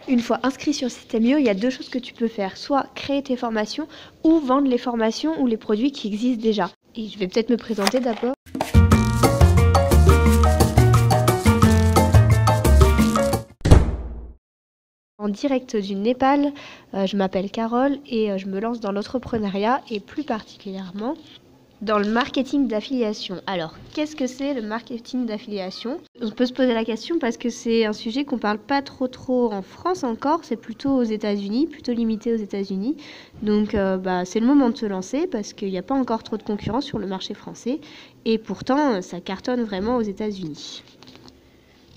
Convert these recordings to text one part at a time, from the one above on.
Une fois inscrit sur System.io, il y a deux choses que tu peux faire. Soit créer tes formations ou vendre les formations ou les produits qui existent déjà. Et je vais peut-être me présenter d'abord. En direct du Népal, je m'appelle Carole et je me lance dans l'entrepreneuriat et plus particulièrement dans le marketing d'affiliation. Alors, qu'est-ce que c'est le marketing d'affiliation? On peut se poser la question parce que c'est un sujet qu'on parle pas trop en France encore, c'est plutôt aux États-Unis, plutôt limité aux États-Unis. Donc, c'est le moment de se lancer parce qu'il n'y a pas encore trop de concurrence sur le marché français et pourtant, ça cartonne vraiment aux États-Unis.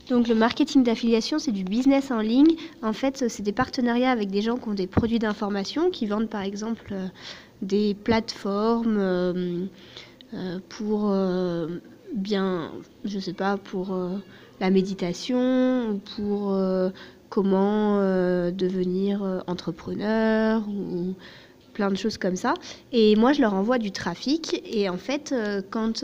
Donc le marketing d'affiliation, c'est du business en ligne. En fait, c'est des partenariats avec des gens qui ont des produits d'information, qui vendent par exemple des plateformes pour pour la méditation, pour comment devenir entrepreneur ou plein de choses comme ça. Et moi, je leur envoie du trafic. Et en fait, quand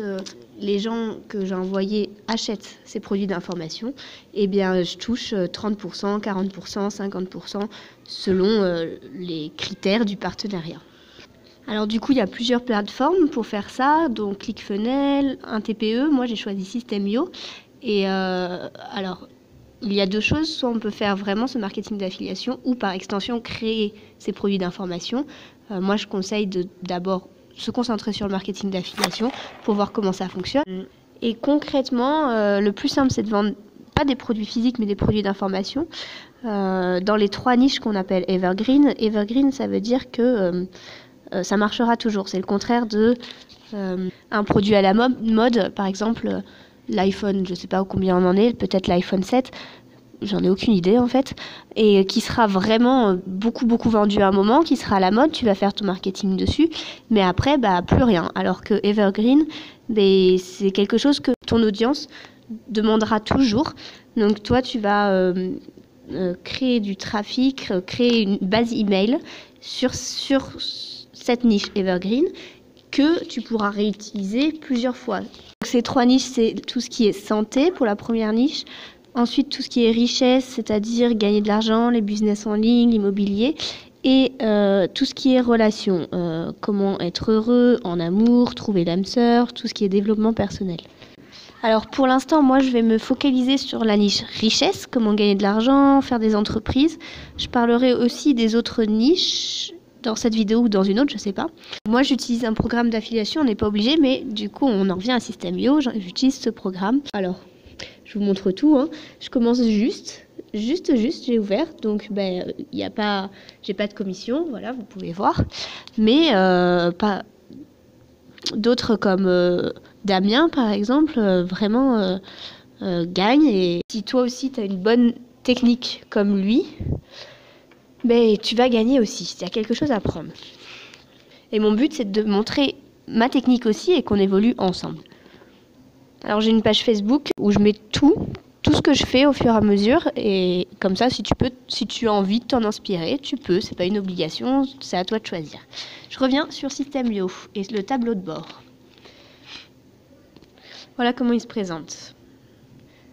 les gens que j'ai envoyés achètent ces produits d'information, eh bien, je touche 30%, 40%, 50% selon les critères du partenariat. Alors du coup, il y a plusieurs plateformes pour faire ça, donc ClickFunnels, un TPE. Moi, j'ai choisi System.io. Et alors, il y a deux choses. Soit on peut faire vraiment ce marketing d'affiliation ou par extension créer ces produits d'information. Moi, je conseille d'abord se concentrer sur le marketing d'affiliation pour voir comment ça fonctionne. Et concrètement, le plus simple, c'est de vendre pas des produits physiques, mais des produits d'information dans les 3 niches qu'on appelle Evergreen. Evergreen, ça veut dire que ça marchera toujours. C'est le contraire de un produit à la mode, par exemple l'iPhone, je ne sais pas combien on en est, peut-être l'iPhone 7, j'en ai aucune idée en fait, et qui sera vraiment beaucoup vendu à un moment, qui sera à la mode, tu vas faire ton marketing dessus, mais après, plus rien. Alors que Evergreen, c'est quelque chose que ton audience demandera toujours. Donc toi, tu vas créer du trafic, créer une base email sur cette niche Evergreen que tu pourras réutiliser plusieurs fois. Donc, ces 3 niches, c'est tout ce qui est santé pour la première niche, ensuite tout ce qui est richesse, c'est-à-dire gagner de l'argent, les business en ligne, l'immobilier, et tout ce qui est relations, comment être heureux en amour, trouver l'âme sœur, tout ce qui est développement personnel. Alors pour l'instant, moi je vais me focaliser sur la niche richesse, comment gagner de l'argent, faire des entreprises. Je parlerai aussi des autres niches dans cette vidéo ou dans une autre, je sais pas. Moi j'utilise un programme d'affiliation, on n'est pas obligé, mais du coup on en revient à System.io, j'utilise ce programme. Alors, je vous montre tout, hein. Je commence juste, j'ai ouvert, donc j'ai pas de commission, voilà, vous pouvez voir. Mais pas d'autres comme Damien par exemple, vraiment gagne. Et si toi aussi tu as une bonne technique comme lui, tu vas gagner aussi, il y a quelque chose à prendre. Et mon but c'est de montrer ma technique aussi et qu'on évolue ensemble. Alors j'ai une page Facebook où je mets tout ce que je fais au fur et à mesure, et comme ça si tu as envie de t'en inspirer, tu peux, c'est pas une obligation, c'est à toi de choisir. Je reviens sur System.io et le tableau de bord. Voilà comment il se présente.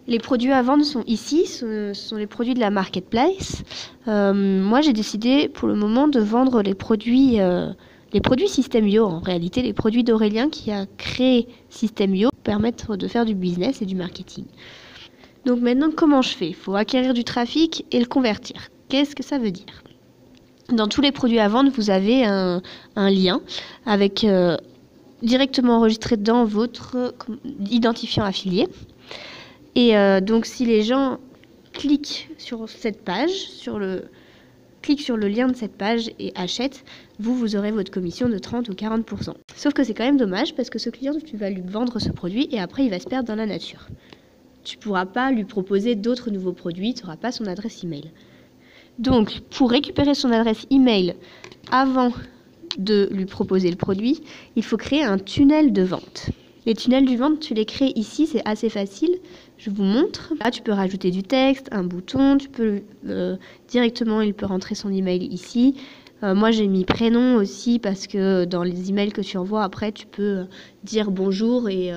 Les produits à vendre sont ici, ce sont les produits de la marketplace. Moi j'ai décidé pour le moment de vendre les produits System.io, en réalité les produits d'Aurélien qui a créé System.io pour permettre de faire du business et du marketing. Donc maintenant, comment je fais? Il faut acquérir du trafic et le convertir. Qu'est-ce que ça veut dire? Dans tous les produits à vendre, vous avez un lien avec directement enregistré dedans votre identifiant affilié. Et donc si les gens cliquent sur cette page, cliquent sur le lien de cette page et achètent, vous aurez votre commission de 30 ou 40%. Sauf que c'est quand même dommage parce que ce client, tu vas lui vendre ce produit et après il va se perdre dans la nature. Tu ne pourras pas lui proposer d'autres nouveaux produits, tu n'auras pas son adresse email. Donc, pour récupérer son adresse email avant de lui proposer le produit, il faut créer un tunnel de vente. Les tunnels de vente, tu les crées ici, c'est assez facile. Je vous montre. Là, tu peux rajouter du texte, un bouton, tu peux directement, il peut rentrer son email ici. Moi, j'ai mis prénom aussi parce que dans les emails que tu envoies, après, tu peux dire bonjour et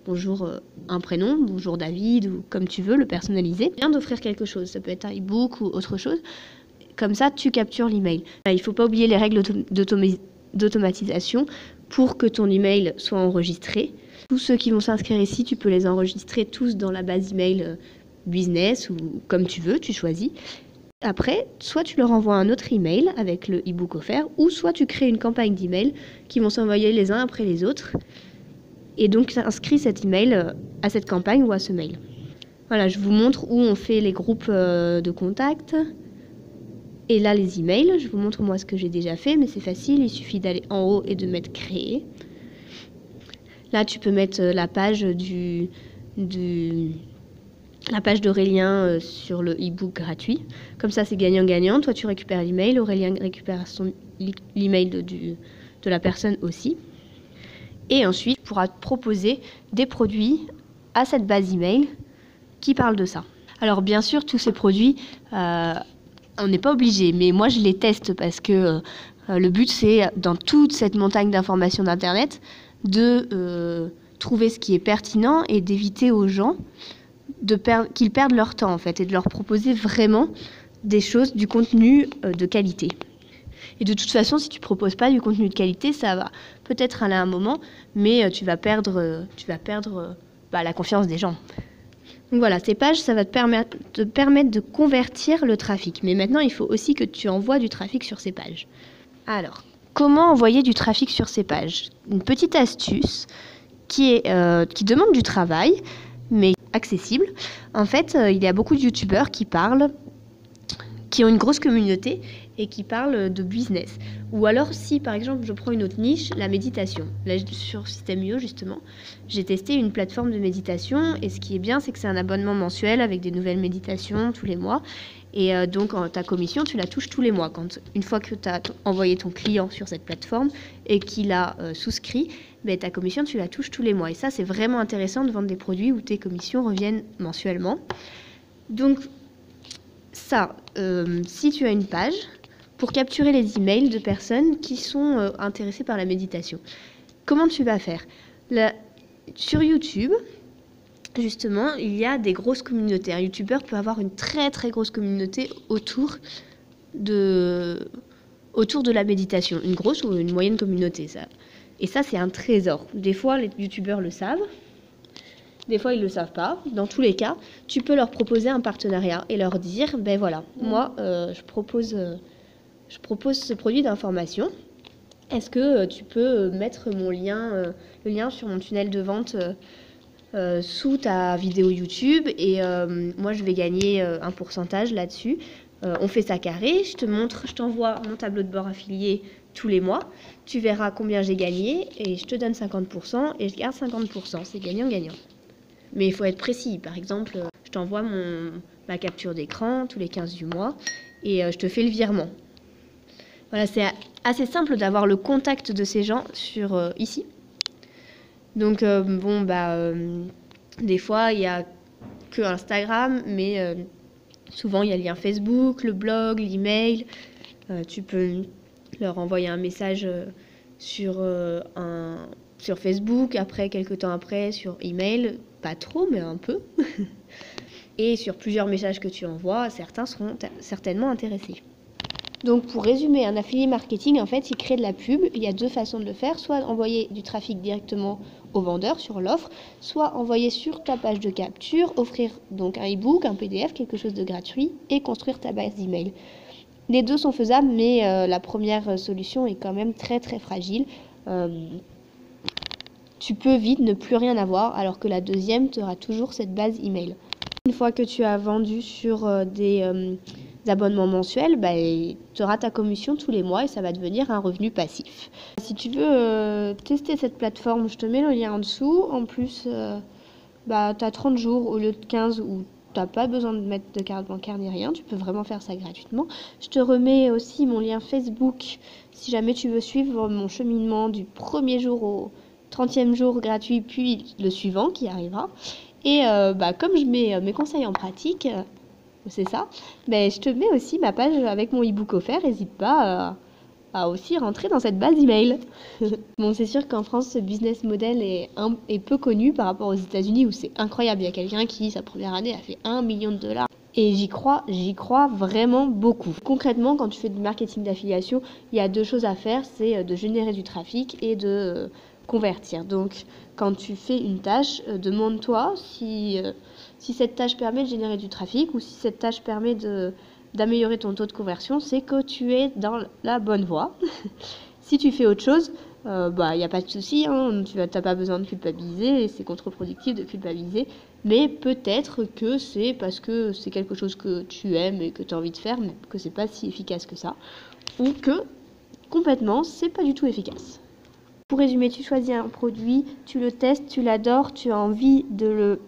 bonjour un prénom, bonjour David ou comme tu veux, le personnaliser. Bien d'offrir quelque chose, ça peut être un e-book ou autre chose. Comme ça, tu captures l'email. Il ne faut pas oublier les règles d'automatisation pour que ton email soit enregistré. Tous ceux qui vont s'inscrire ici, tu peux les enregistrer tous dans la base email business ou comme tu veux, tu choisis. Après, soit tu leur envoies un autre email avec le e-book offert, ou soit tu crées une campagne d'email qui vont s'envoyer les uns après les autres. Et donc, tu inscris cet email à cette campagne ou à ce mail. Voilà, je vous montre où on fait les groupes de contact. Et là, les emails, je vous montre moi ce que j'ai déjà fait, mais c'est facile, il suffit d'aller en haut et de mettre créer. Là, tu peux mettre la page la page d'Aurélien sur le e-book gratuit. Comme ça, c'est gagnant-gagnant. Toi, tu récupères l'email, Aurélien récupère l'email de la personne aussi. Et ensuite, tu pourras proposer des produits à cette base email qui parle de ça. Alors, bien sûr, tous ces produits, on n'est pas obligé, mais moi, je les teste parce que le but, c'est, dans toute cette montagne d'informations d'Internet, de trouver ce qui est pertinent et d'éviter aux gens qu'ils perdent leur temps en fait et de leur proposer vraiment des choses, du contenu de qualité. Et de toute façon, si tu proposes pas du contenu de qualité, ça va peut-être aller à un moment, mais tu vas perdre la confiance des gens. Donc voilà, ces pages, ça va te permettre de convertir le trafic. Mais maintenant, il faut aussi que tu envoies du trafic sur ces pages. Alors, comment envoyer du trafic sur ces pages? Une petite astuce qui demande du travail, mais accessible. En fait, il y a beaucoup de youtubeurs qui ont une grosse communauté et qui parlent de business. Ou alors, si par exemple, je prends une autre niche, la méditation. Là, sur System.io, justement, j'ai testé une plateforme de méditation et ce qui est bien, c'est que c'est un abonnement mensuel avec des nouvelles méditations tous les mois. Et donc, ta commission, tu la touches tous les mois. Une fois que tu as envoyé ton client sur cette plateforme et qu'il a souscrit, ta commission, tu la touches tous les mois. Et ça, c'est vraiment intéressant de vendre des produits où tes commissions reviennent mensuellement. Donc, ça, si tu as une page, pour capturer les emails de personnes qui sont intéressées par la méditation, comment tu vas faire? Sur YouTube, justement, il y a des grosses communautés. Un youtubeur peut avoir une très très grosse communauté autour de la méditation. Une grosse ou une moyenne communauté, ça. Et ça, c'est un trésor. Des fois, les youtubeurs le savent. Des fois, ils ne le savent pas. Dans tous les cas, tu peux leur proposer un partenariat et leur dire, voilà, moi, je propose ce produit d'information. Est-ce que tu peux mettre le lien sur mon tunnel de vente sous ta vidéo YouTube et moi, je vais gagner un pourcentage là-dessus. On fait ça carré. Je t'envoie mon tableau de bord affilié tous les mois. Tu verras combien j'ai gagné et je te donne 50% et je garde 50%. C'est gagnant-gagnant. Mais il faut être précis. Par exemple, je t'envoie ma capture d'écran tous les 15 du mois et je te fais le virement. Voilà, c'est assez simple d'avoir le contact de ces gens sur ici. Donc, des fois, il n'y a que Instagram, mais souvent, il y a le lien Facebook, le blog, l'email. Tu peux leur envoyer un message sur Facebook, après, quelques temps après, sur email. Pas trop, mais un peu. Et sur plusieurs messages que tu envoies, certains seront certainement intéressés. Donc, pour résumer, un affilié marketing, en fait, il crée de la pub. Il y a deux façons de le faire. Soit envoyer du trafic directement au vendeur sur l'offre, soit envoyer sur ta page de capture, offrir donc un e-book, un PDF, quelque chose de gratuit et construire ta base d'email. Les deux sont faisables, mais la première solution est quand même très très fragile. Tu peux vite ne plus rien avoir, alors que la deuxième, tu auras toujours cette base email. Une fois que tu as vendu sur des abonnements mensuels, tu auras ta commission tous les mois et ça va devenir un revenu passif. Si tu veux tester cette plateforme, je te mets le lien en dessous. En plus, tu as 30 jours au lieu de 15 où tu n'as pas besoin de mettre de carte bancaire ni rien. Tu peux vraiment faire ça gratuitement. Je te remets aussi mon lien Facebook si jamais tu veux suivre mon cheminement du premier jour au 30e jour gratuit, puis le suivant qui arrivera. Et comme je mets mes conseils en pratique, c'est ça, je te mets aussi ma page avec mon e-book offert. N'hésite pas à aussi rentrer dans cette base email. Bon, c'est sûr qu'en France, ce business model est peu connu par rapport aux États-Unis où c'est incroyable. Il y a quelqu'un qui, sa première année, a fait 1 million de dollars. Et j'y crois vraiment beaucoup. Concrètement, quand tu fais du marketing d'affiliation, il y a 2 choses à faire, c'est de générer du trafic et de convertir. Donc, quand tu fais une tâche, demande-toi si cette tâche permet de générer du trafic ou si cette tâche permet d'améliorer ton taux de conversion, c'est que tu es dans la bonne voie. Si tu fais autre chose, il n'y a pas de souci, hein, tu n'as pas besoin de culpabiliser, et c'est contre-productif de culpabiliser, mais peut-être que c'est parce que c'est quelque chose que tu aimes et que tu as envie de faire, mais que c'est pas si efficace que ça, ou que complètement, c'est pas du tout efficace. Pour résumer, tu choisis un produit, tu le testes, tu l'adores, tu as envie de le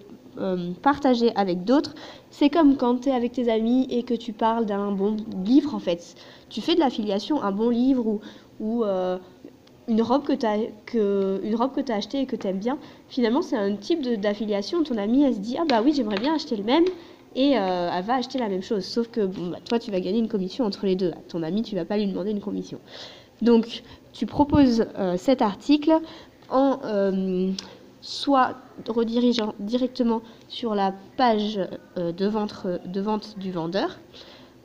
partager avec d'autres. C'est comme quand tu es avec tes amis et que tu parles d'un bon livre en fait. Tu fais de l'affiliation, un bon livre ou une robe que tu as achetée et que tu aimes bien. Finalement, c'est un type d'affiliation. Ton amie, elle se dit « Ah bah oui, j'aimerais bien acheter le même » et elle va acheter la même chose. Sauf que toi, tu vas gagner une commission entre les deux. À ton ami, tu vas pas lui demander une commission. Donc, tu proposes cet article en soit redirigeant directement sur la page de vente du vendeur,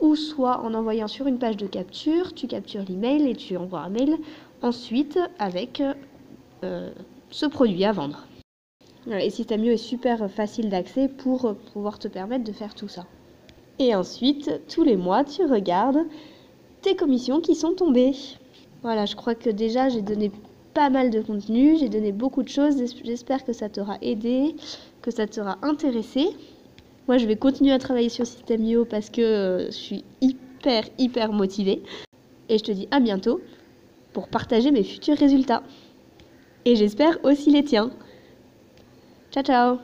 ou soit en envoyant sur une page de capture, tu captures l'email et tu envoies un mail ensuite avec ce produit à vendre. Et System.io est super facile d'accès pour pouvoir te permettre de faire tout ça. Et ensuite, tous les mois, tu regardes tes commissions qui sont tombées. Voilà, je crois que déjà j'ai donné pas mal de contenu, j'ai donné beaucoup de choses, j'espère que ça t'aura aidé, que ça t'aura intéressé. Moi je vais continuer à travailler sur System.io parce que je suis hyper motivée. Et je te dis à bientôt pour partager mes futurs résultats. Et j'espère aussi les tiens. Ciao ciao.